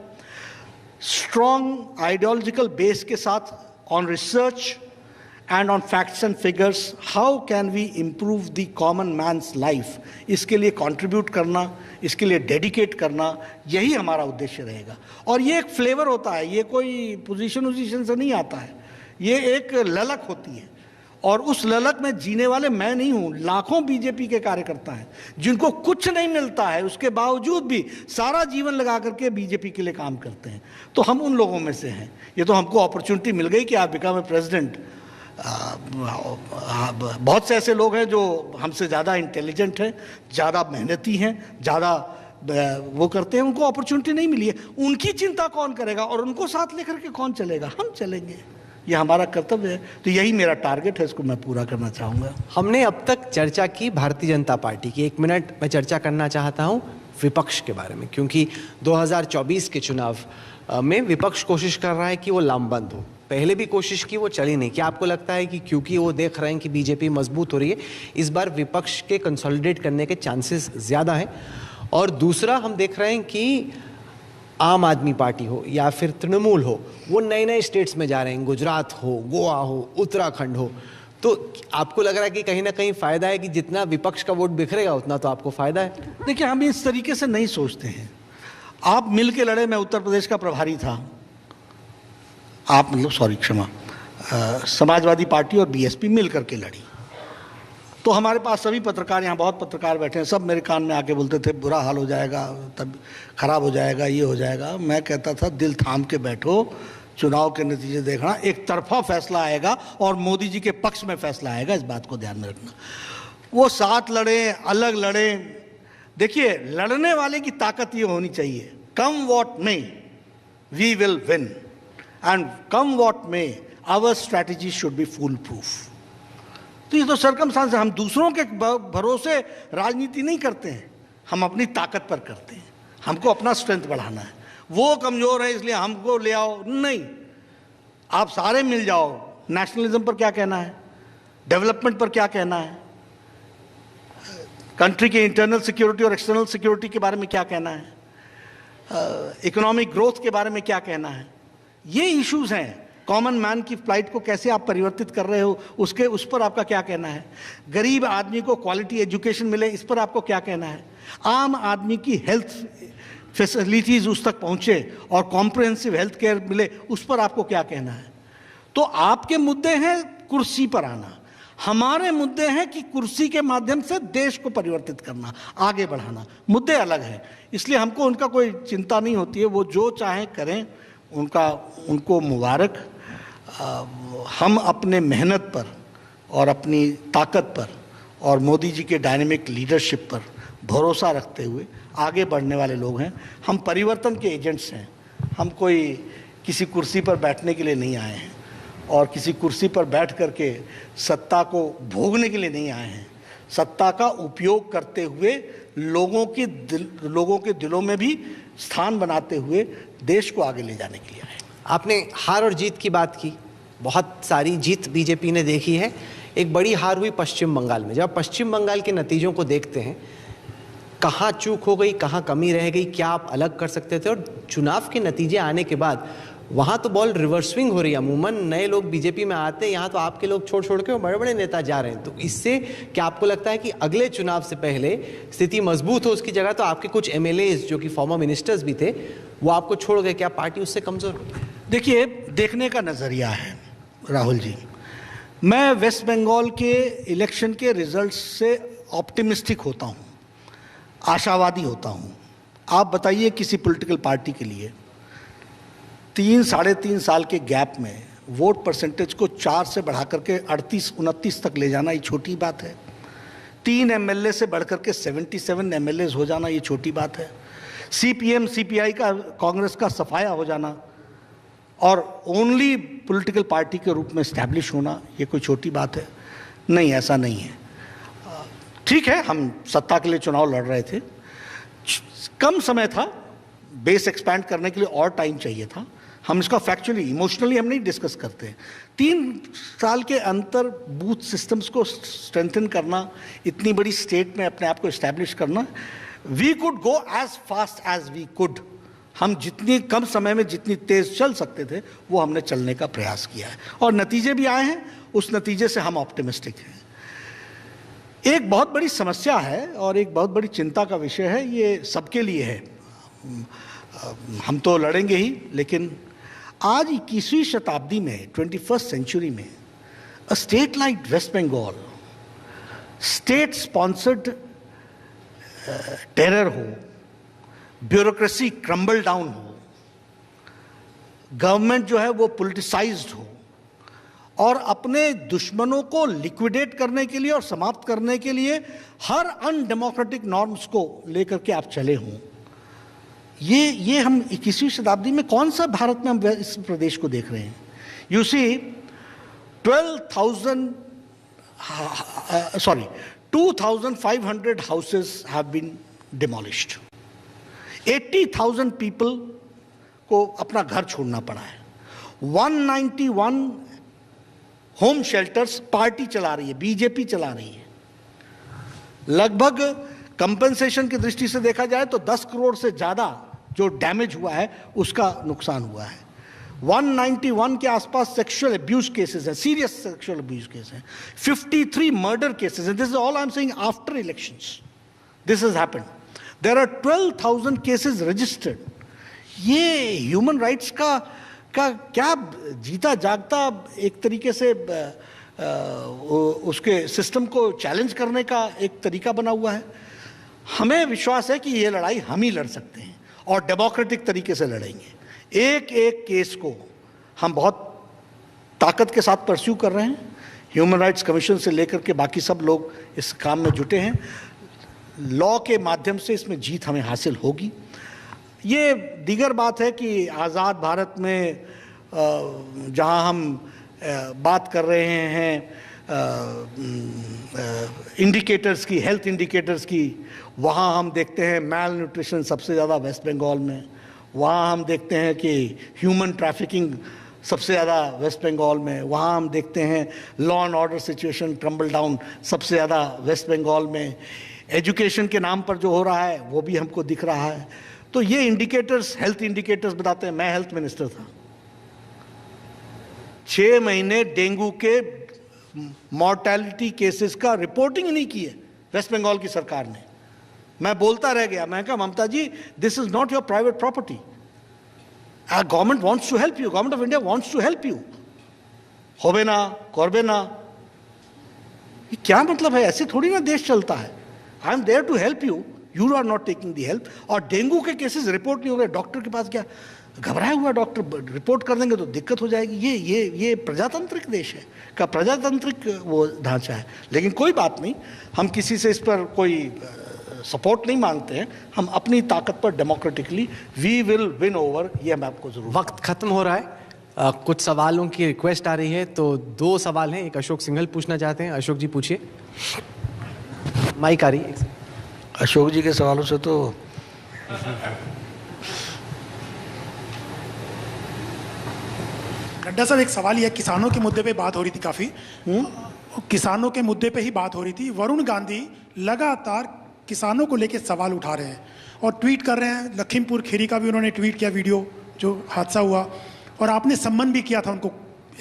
स्ट्रॉन्ग आइडियोलॉजिकल बेस के साथ on research and on facts and figures, how can we improve the common man's life, इसके लिए कंट्रीब्यूट करना, इसके लिए डेडिकेट करना, यही हमारा उद्देश्य रहेगा। और ये एक फ्लेवर होता है, ये कोई पोजीशन से नहीं आता है, ये एक ललक होती है, और उस ललक में जीने वाले मैं नहीं हूं, लाखों बीजेपी के कार्यकर्ता हैं जिनको कुछ नहीं मिलता है, उसके बावजूद भी सारा जीवन लगा करके बीजेपी के लिए काम करते हैं, तो हम उन लोगों में से हैं। ये तो हमको अपॉर्चुनिटी मिल गई कि आप बिकम ए प्रेसिडेंट। बहुत से ऐसे लोग हैं जो हमसे ज़्यादा इंटेलिजेंट हैं, ज़्यादा मेहनती हैं, ज़्यादा वो करते हैं, उनको अपॉर्चुनिटी नहीं मिली है, उनकी चिंता कौन करेगा और उनको साथ लेकर के कौन चलेगा? हम चलेंगे, ये हमारा कर्तव्य है, तो यही मेरा टारगेट है, इसको मैं पूरा करना चाहूँगा। हमने अब तक चर्चा की भारतीय जनता पार्टी की, 1 मिनट मैं चर्चा करना चाहता हूँ विपक्ष के बारे में, क्योंकि 2024 के चुनाव में विपक्ष कोशिश कर रहा है कि वो लामबंद हो। पहले भी कोशिश की, वो चली नहीं। क्या आपको लगता है कि क्योंकि वो देख रहे हैं कि बीजेपी मजबूत हो रही है, इस बार विपक्ष के कंसोलिडेट करने के चांसेस ज़्यादा हैं? और दूसरा, हम देख रहे हैं कि आम आदमी पार्टी हो या फिर तृणमूल हो, वो नए नए स्टेट्स में जा रहे हैं, गुजरात हो, गोवा हो, उत्तराखंड हो, तो आपको लग रहा है कि कहीं ना कहीं फ़ायदा है कि जितना विपक्ष का वोट बिखरेगा उतना तो आपको फ़ायदा है? देखिए, हम इस तरीके से नहीं सोचते हैं। आप मिल के लड़े, मैं उत्तर प्रदेश का प्रभारी था, आप मतलब सॉरी क्षमा, समाजवादी पार्टी और बीएसपी मिल करके लड़ी, तो हमारे पास सभी पत्रकार, यहाँ बहुत पत्रकार बैठे हैं, सब मेरे कान में आके बोलते थे बुरा हाल हो जाएगा, तब खराब हो जाएगा, ये हो जाएगा। मैं कहता था दिल थाम के बैठो, चुनाव के नतीजे देखना, एक तरफा फैसला आएगा और मोदी जी के पक्ष में फैसला आएगा, इस बात को ध्यान में रखना। वो साथ लड़ें, अलग लड़ें। देखिए, लड़ने वाले की ताकत ये होनी चाहिए, come what may we will win, and come what may our strategy should be fool proof. तो ये तो सरकमस्टांस है। हम दूसरों के भरोसे राजनीति नहीं करते हैं, हम अपनी ताकत पर करते हैं। हमको अपना स्ट्रेंथ बढ़ाना है। वो कमजोर है इसलिए हमको ले आओ, नहीं, आप सारे मिल जाओ। नेशनलिज्म पर क्या कहना है, डेवलपमेंट पर क्या कहना है, कंट्री के इंटरनल सिक्योरिटी और एक्सटर्नल सिक्योरिटी के बारे में क्या कहना है, इकोनॉमिक ग्रोथ के बारे में क्या कहना है, ये इश्यूज हैं। कॉमन मैन की फ्लाइट को कैसे आप परिवर्तित कर रहे हो, उस पर आपका क्या कहना है। गरीब आदमी को क्वालिटी एजुकेशन मिले, इस पर आपको क्या कहना है। आम आदमी की हेल्थ फैसिलिटीज उस तक पहुंचे और कॉम्प्रिहेंसिव हेल्थ केयर मिले, उस पर आपको क्या कहना है। तो आपके मुद्दे हैं कुर्सी पर आना, हमारे मुद्दे हैं कि कुर्सी के माध्यम से देश को परिवर्तित करना, आगे बढ़ाना। मुद्दे अलग हैं, इसलिए हमको उनका कोई चिंता नहीं होती है। वो जो चाहें करें, उनको मुबारक। हम अपने मेहनत पर और अपनी ताकत पर और मोदी जी के डायनेमिक लीडरशिप पर भरोसा रखते हुए आगे बढ़ने वाले लोग हैं। हम परिवर्तन के एजेंट्स हैं। हम कोई किसी कुर्सी पर बैठने के लिए नहीं आए हैं और किसी कुर्सी पर बैठ करके सत्ता को भोगने के लिए नहीं आए हैं। सत्ता का उपयोग करते हुए लोगों के दिलों में भी स्थान बनाते हुए देश को आगे ले जाने के लिए आए। आपने हार और जीत की बात की, बहुत सारी जीत बीजेपी ने देखी है। एक बड़ी हार हुई पश्चिम बंगाल में। जब पश्चिम बंगाल के नतीजों को देखते हैं, कहाँ चूक हो गई, कहाँ कमी रह गई, क्या आप अलग कर सकते थे, और चुनाव के नतीजे आने के बाद वहाँ तो बॉल रिवर्स स्विंग हो रही है। अमूमन नए लोग बीजेपी में आते हैं, यहाँ तो आपके लोग छोड़ छोड़ के बड़े बड़े नेता जा रहे हैं। तो इससे क्या आपको लगता है कि अगले चुनाव से पहले स्थिति मजबूत हो उसकी जगह तो आपके कुछ एमएलएज जो कि फॉर्मर मिनिस्टर्स भी थे वो आपको छोड़ गए, क्या पार्टी उससे कमजोर हो? देखिए, देखने का नज़रिया है राहुल जी। मैं वेस्ट बंगाल के इलेक्शन के रिजल्ट्स से ऑप्टिमिस्टिक होता हूँ, आशावादी होता हूँ। आप बताइए किसी पॉलिटिकल पार्टी के लिए 3-3.5 साल के गैप में वोट परसेंटेज को 4 से बढ़ा करके 38-29 तक ले जाना ये छोटी बात है। 3 एमएलए से बढ़कर के 77 एमएलए हो जाना ये छोटी बात है। सीपीएम सीपीआई का, कांग्रेस का सफाया हो जाना और ओनली पॉलिटिकल पार्टी के रूप में एस्टैब्लिश होना ये कोई छोटी बात है? नहीं, ऐसा नहीं है। ठीक है, हम सत्ता के लिए चुनाव लड़ रहे थे, कम समय था, बेस एक्सपैंड करने के लिए और टाइम चाहिए था। हम इसका फैक्चुअली इमोशनली हम नहीं डिस्कस करते। 3 साल के अंतर बूथ सिस्टम्स को स्ट्रेंथन करना, इतनी बड़ी स्टेट में अपने आप को इस्टेब्लिश करना, we could go as fast as we could. हम जितनी कम समय में जितनी तेज चल सकते थे वो हमने चलने का प्रयास किया है और नतीजे भी आए हैं। उस नतीजे से हम ऑप्टिमिस्टिक हैं। एक बहुत बड़ी समस्या है और एक बहुत बड़ी चिंता का विषय है, ये सबके लिए है। हम तो लड़ेंगे ही, लेकिन आज 21वीं शताब्दी में, 21st सेंचुरी में, a state like West Bengal, state sponsored terror हो, ब्यूरोक्रेसी क्रम्बल डाउन हो, गवर्नमेंट जो है वो पॉलिटिसाइज्ड हो और अपने दुश्मनों को लिक्विडेट करने के लिए और समाप्त करने के लिए हर अनडेमोक्रेटिक नॉर्म्स को लेकर के आप चले हों, ये हम 21वीं शताब्दी में कौन सा भारत में हम इस प्रदेश को देख रहे हैं? You see 2,500 houses have been demolished. 80,000 people को अपना घर छोड़ना पड़ा है। 191 होम शेल्टर्स पार्टी चला रही है, बीजेपी चला रही है। लगभग कंपनसेशन की दृष्टि से देखा जाए तो 10 करोड़ से ज़्यादा जो डैमेज हुआ है उसका नुकसान हुआ है। 191 के आसपास सेक्सुअल अब्यूज केसेस हैं, सीरियस सेक्सुअल अब्यूज केस हैं। 53 मर्डर केसेस हैं। This is all I am saying after elections this has happened. There are 12,000 cases registered. ये ह्यूमन राइट्स का क्या जीता जागता एक तरीके से उसके सिस्टम को चैलेंज करने का एक तरीका बना हुआ है। हमें विश्वास है कि ये लड़ाई हम ही लड़ सकते हैं और डेमोक्रेटिक तरीके से लड़ेंगे। एक एक केस को हम बहुत ताकत के साथ परस्यू कर रहे हैं। ह्यूमन राइट्स कमीशन से लेकर के बाकी सब लोग इस काम में जुटे हैं। लॉ के माध्यम से इसमें जीत हमें हासिल होगी। ये दीगर बात है कि आज़ाद भारत में जहां हम बात कर रहे हैं इंडिकेटर्स की, हेल्थ इंडिकेटर्स की, वहाँ हम देखते हैं मैल न्यूट्रिशन सबसे ज़्यादा वेस्ट बंगाल में, वहाँ हम देखते हैं कि ह्यूमन ट्रैफिकिंग सबसे ज़्यादा वेस्ट बंगाल में, वहाँ हम देखते हैं law and order situation tremble down सबसे ज़्यादा वेस्ट बंगाल में, एजुकेशन के नाम पर जो हो रहा है वो भी हमको दिख रहा है। तो ये इंडिकेटर्स, हेल्थ इंडिकेटर्स बताते हैं। मैं हेल्थ मिनिस्टर था, 6 महीने डेंगू के मॉर्टेलिटी केसेस का रिपोर्टिंग नहीं की है वेस्ट बंगाल की सरकार ने। मैं बोलता रह गया, मैं कहा Mamata ji this is not your private property, government wants to help you, government of India wants to help you, होबे ना करबे ना, ये क्या मतलब है? ऐसे थोड़ी ना देश चलता है। I am there to help you, you are not taking the help. और डेंगू के केसेस रिपोर्ट नहीं हो रहे, डॉक्टर के पास क्या घबराया हुआ डॉक्टर, रिपोर्ट कर देंगे तो दिक्कत हो जाएगी। ये प्रजातांत्रिक देश है का प्रजातांत्रिक वो ढांचा है। लेकिन कोई बात नहीं, हम किसी से इस पर कोई सपोर्ट नहीं मांगते हैं, हम अपनी ताकत पर democratically we will win over, ये मैं आपको जरूर। वक्त खत्म हो रहा है, कुछ सवालों की रिक्वेस्ट आ रही है, तो 2 सवाल हैं। एक अशोक सिंघल पूछना चाहते हैं। अशोक जी पूछिए। माइक आ रही है। अशोक जी के सवालों से तो नड्डा साहब, एक सवाल यह, किसानों के मुद्दे पे बात हो रही थी काफ़ी, किसानों के मुद्दे पे ही बात हो रही थी। वरुण गांधी लगातार किसानों को लेकर सवाल उठा रहे हैं और ट्वीट कर रहे हैं। लखीमपुर खीरी का भी उन्होंने ट्वीट किया, वीडियो जो हादसा हुआ, और आपने सम्मान भी किया था उनको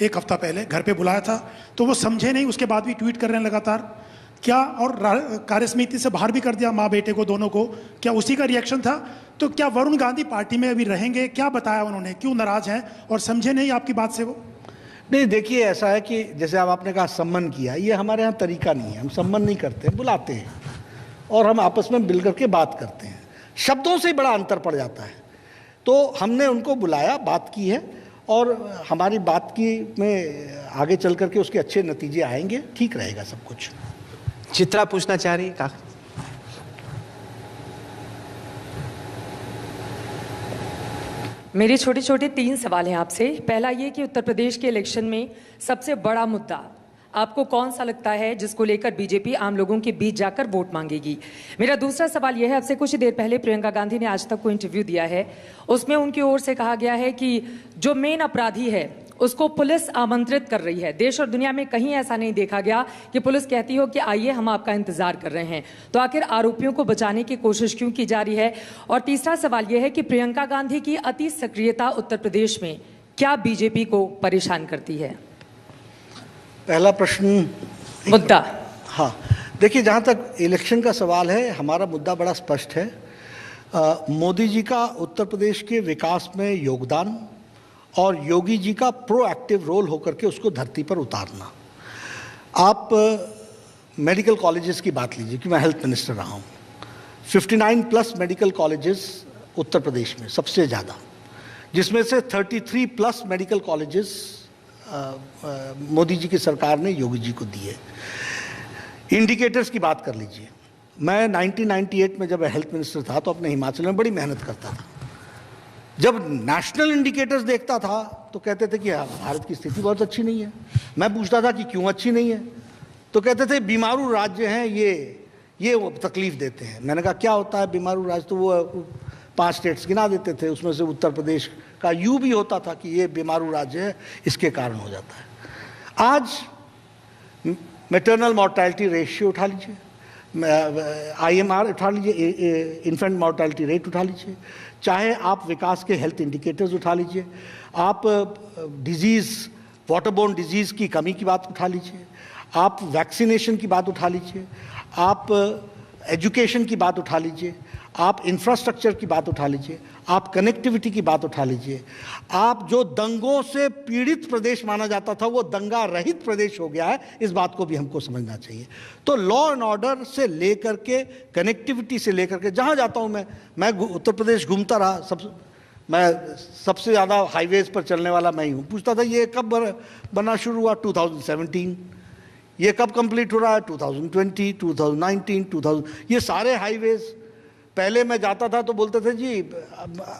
1 हफ्ता पहले, घर पे बुलाया था, तो वो समझे नहीं, उसके बाद भी ट्वीट कर रहे हैं लगातार। क्या, और कार्यसमिति से बाहर भी कर दिया माँ बेटे को, दोनों को, क्या उसी का रिएक्शन था? तो क्या वरुण गांधी पार्टी में अभी रहेंगे? क्या बताया उन्होंने, क्यों नाराज हैं और समझे नहीं आपकी बात से वो? नहीं, देखिए ऐसा है कि जैसे अब आपने कहा सम्मान किया, ये हमारे यहाँ तरीका नहीं है। हम सम्मान नहीं करते, बुलाते हैं और हम आपस में मिल करके बात करते हैं। शब्दों से ही बड़ा अंतर पड़ जाता है। तो हमने उनको बुलाया, बात की है, और हमारी बात की में आगे चल करके उसके अच्छे नतीजे आएंगे, ठीक रहेगा सब कुछ। चित्रा पूछना चाह रही है। मेरे छोटे छोटे 3 सवाल हैं आपसे। पहला ये कि उत्तर प्रदेश के इलेक्शन में सबसे बड़ा मुद्दा आपको कौन सा लगता है जिसको लेकर बीजेपी आम लोगों के बीच जाकर वोट मांगेगी? मेरा दूसरा सवाल यह है, आपसे कुछ देर पहले प्रियंका गांधी ने आज तक को इंटरव्यू दिया है, उसमें उनकी ओर से कहा गया है कि जो मेन अपराधी है उसको पुलिस आमंत्रित कर रही है। देश और दुनिया में कहीं ऐसा नहीं देखा गया कि पुलिस कहती हो कि आइए हम आपका इंतजार कर रहे हैं। तो आखिर आरोपियों को बचाने की कोशिश क्यों की जा रही है? और तीसरा सवाल यह है कि प्रियंका गांधी की अति सक्रियता उत्तर प्रदेश में क्या बीजेपी को परेशान करती है? पहला प्रश्न, मुद्दा। हाँ, देखिए जहाँ तक इलेक्शन का सवाल है, हमारा मुद्दा बड़ा स्पष्ट है। मोदी जी का उत्तर प्रदेश के विकास में योगदान और योगी जी का प्रोएक्टिव रोल होकर के उसको धरती पर उतारना। आप मेडिकल कॉलेजेस की बात लीजिए कि मैं हेल्थ मिनिस्टर रहा हूँ, 59+ मेडिकल कॉलेजेस उत्तर प्रदेश में सबसे ज़्यादा, जिसमें से 33+ मेडिकल कॉलेजेस मोदी जी की सरकार ने योगी जी को दिए। इंडिकेटर्स की बात कर लीजिए, मैं 1998 में जब हेल्थ मिनिस्टर था तो अपने हिमाचल में बड़ी मेहनत करता था। जब नेशनल इंडिकेटर्स देखता था तो कहते थे कि भारत की स्थिति बहुत अच्छी नहीं है। मैं पूछता था कि क्यों अच्छी नहीं है, तो कहते थे बीमारू राज्य हैं, ये वो तकलीफ देते हैं। मैंने कहा क्या होता है बीमारू राज्य? तो वो 5 स्टेट्स गिना देते थे, उसमें से उत्तर प्रदेश का यू भी होता था कि ये बीमारू राज्य है, इसके कारण हो जाता है। आज मैटरनल मॉर्टेलिटी रेशियो उठा लीजिए, IMR उठा लीजिए, इन्फेंट मॉर्टेलिटी रेट उठा लीजिए, चाहे आप विकास के हेल्थ इंडिकेटर्स उठा लीजिए, आप डिजीज़, वाटरबोर्न डिजीज़ की कमी की बात उठा लीजिए, आप वैक्सीनेशन की बात उठा लीजिए, आप एजुकेशन की बात उठा लीजिए, आप इंफ्रास्ट्रक्चर की बात उठा लीजिए, आप कनेक्टिविटी की बात उठा लीजिए। आप जो दंगों से पीड़ित प्रदेश माना जाता था वो दंगा रहित प्रदेश हो गया है, इस बात को भी हमको समझना चाहिए। तो लॉ एंड ऑर्डर से लेकर के, कनेक्टिविटी से लेकर के, जहाँ जाता हूँ मैं उत्तर प्रदेश घूमता रहा, मैं सबसे ज़्यादा हाईवेज़ पर चलने वाला मैं ही हूँ। पूछता था ये कब बना शुरू हुआ? 2017। ये कब कंप्लीट हो रहा है? 2020, 2019, 2000। ये सारे हाईवेज, पहले मैं जाता था तो बोलते थे जी,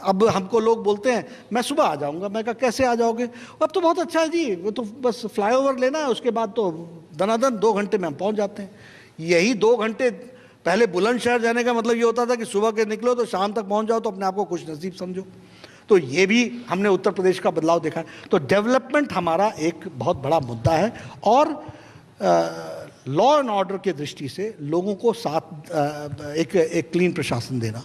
अब हमको लोग बोलते हैं मैं सुबह आ जाऊंगा। मैं कहा कैसे आ जाओगे? अब तो बहुत अच्छा है जी, वो तो बस फ्लाईओवर लेना है, उसके बाद तो दनादन 2 घंटे में हम पहुंच जाते हैं। यही 2 घंटे पहले बुलंदशहर जाने का मतलब ये होता था कि सुबह के निकलो तो शाम तक पहुंच जाओ, तो अपने आप को खुश नसीब समझो। तो ये भी हमने उत्तर प्रदेश का बदलाव देखा है। तो डेवलपमेंट हमारा एक बहुत बड़ा मुद्दा है, और लॉ एंड ऑर्डर के दृष्टि से लोगों को साथ एक क्लीन प्रशासन देना।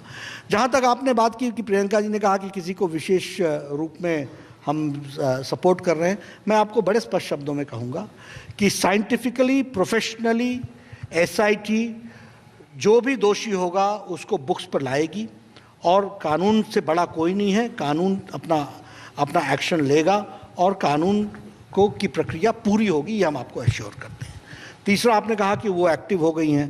जहाँ तक आपने बात की कि प्रियंका जी ने कहा कि किसी को विशेष रूप में हम सपोर्ट कर रहे हैं, मैं आपको बड़े स्पष्ट शब्दों में कहूँगा कि साइंटिफिकली, प्रोफेशनली SIT जो भी दोषी होगा उसको बुक्स पर लाएगी, और कानून से बड़ा कोई नहीं है। कानून अपना एक्शन लेगा और कानून की प्रक्रिया पूरी होगी, ये हम आपको एश्योर करते हैं। तीसरा, आपने कहा कि वो एक्टिव हो गई हैं।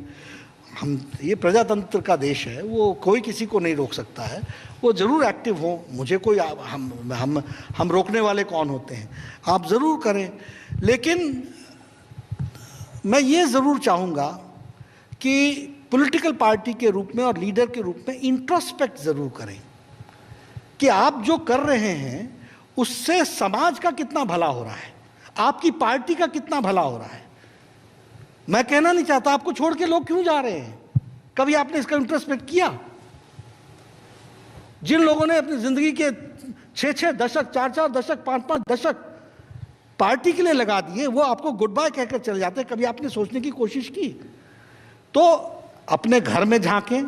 ये प्रजातंत्र का देश है, वो कोई किसी को नहीं रोक सकता है, वो ज़रूर एक्टिव हो। मुझे कोई हम रोकने वाले कौन होते हैं? आप ज़रूर करें, लेकिन मैं ये ज़रूर चाहूँगा कि पॉलिटिकल पार्टी के रूप में और लीडर के रूप में इंट्रोस्पेक्ट ज़रूर करें कि आप जो कर रहे हैं उससे समाज का कितना भला हो रहा है, आपकी पार्टी का कितना भला हो रहा है। मैं कहना नहीं चाहता आपको छोड़ के लोग क्यों जा रहे हैं, कभी आपने इसका इंट्रोस्पेक्ट किया? जिन लोगों ने अपनी जिंदगी के 6-6 दशक, 4-4 दशक, 5-5 दशक पार्टी के लिए लगा दिए, वो आपको गुड बाय कहकर चले जाते हैं। कभी आपने सोचने की कोशिश की? तो अपने घर में झांकें,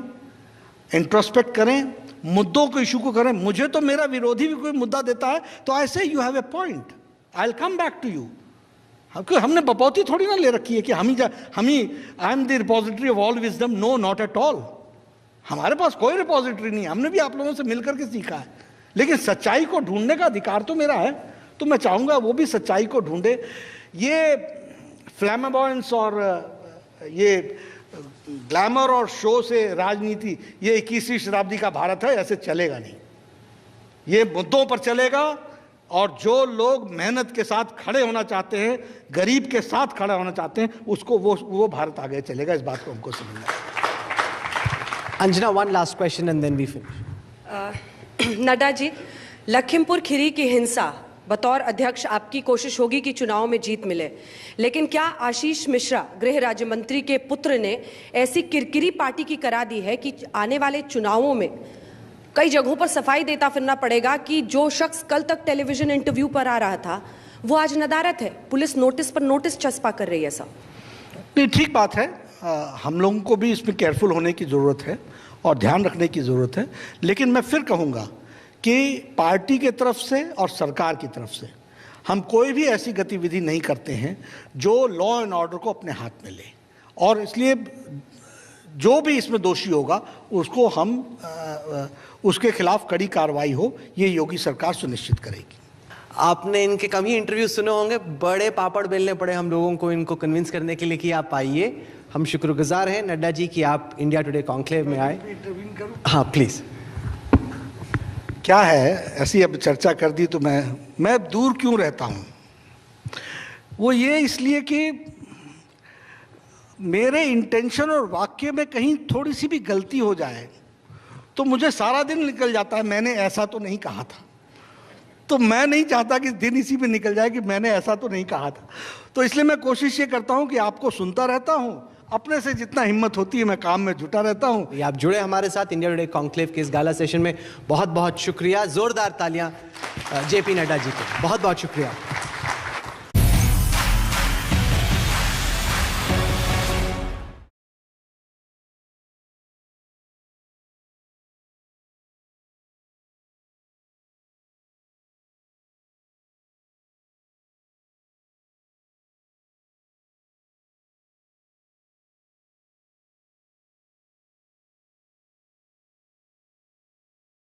इंट्रोस्पेक्ट करें, मुद्दों को इशू को करें। मुझे तो मेरा विरोधी भी कोई मुद्दा देता है तो I say you have a point, I will come back to you. हमने बपौती थोड़ी ना ले रखी है कि हम ही I am the repository of all wisdom. No, not at all. हमारे पास कोई रिपोजिटरी नहीं है, हमने भी आप लोगों से मिलकर के सीखा है। लेकिन सच्चाई को ढूंढने का अधिकार तो मेरा है, तो मैं चाहूँगा वो भी सच्चाई को ढूंढे। ये फ्लैमेबॉयंस और ये ग्लैमर और शो से राजनीति, ये 21वीं शताब्दी का भारत है, ऐसे चलेगा नहीं। ये मुद्दों पर चलेगा, और जो लोग मेहनत के साथ खड़े होना चाहते हैं, गरीब के साथ खड़ा होना चाहते हैं, उसको वो भारत आगे चलेगा। इस बात को हमको समझना है। Anjana, one last question and then we finish. Nadda ji, Lakhimpur Kheri की हिंसा बतौर अध्यक्ष आपकी कोशिश होगी कि चुनाव में जीत मिले, लेकिन क्या आशीष मिश्रा, गृह राज्य मंत्री के पुत्र, ने ऐसी किरकिरी पार्टी की करा दी है कि आने वाले चुनावों में कई जगहों पर सफाई देता फिरना पड़ेगा कि जो शख्स कल तक टेलीविजन इंटरव्यू पर आ रहा था वो आज नदारत है, पुलिस नोटिस पर नोटिस चस्पा कर रही है? सब नहीं, ठीक बात है। हम लोगों को भी इसमें केयरफुल होने की ज़रूरत है और ध्यान रखने की ज़रूरत है। लेकिन मैं फिर कहूँगा कि पार्टी के तरफ से और सरकार की तरफ से हम कोई भी ऐसी गतिविधि नहीं करते हैं जो लॉ एंड ऑर्डर को अपने हाथ में ले, और इसलिए जो भी इसमें दोषी होगा उसको हम उसके खिलाफ कड़ी कार्रवाई हो, ये योगी सरकार सुनिश्चित करेगी। आपने इनके कम ही इंटरव्यू सुने होंगे, बड़े पापड़ बेलने पड़े हम लोगों को इनको कन्विंस करने के लिए कि आप आइए। हम शुक्रगुजार हैं नड्डा जी कि आप इंडिया टुडे कॉन्क्लेव में आए। हाँ प्लीज। क्या है, ऐसी अब चर्चा कर दी तो मैं दूर क्यों रहता हूँ? वो ये इसलिए कि मेरे इंटेंशन और वाक्य में कहीं थोड़ी सी भी गलती हो जाए तो मुझे सारा दिन निकल जाता है मैंने ऐसा तो नहीं कहा था। तो मैं नहीं चाहता कि दिन इसी में निकल जाए कि मैंने ऐसा तो नहीं कहा था। तो इसलिए मैं कोशिश ये करता हूँ कि आपको सुनता रहता हूँ, अपने से जितना हिम्मत होती है मैं काम में जुटा रहता हूँ। आप जुड़े हमारे साथ इंडिया टुडे कॉन्क्लेव के इस गाला सेशन में, बहुत बहुत शुक्रिया। जोरदार तालियां जेपी नड्डा जी को, बहुत बहुत शुक्रिया।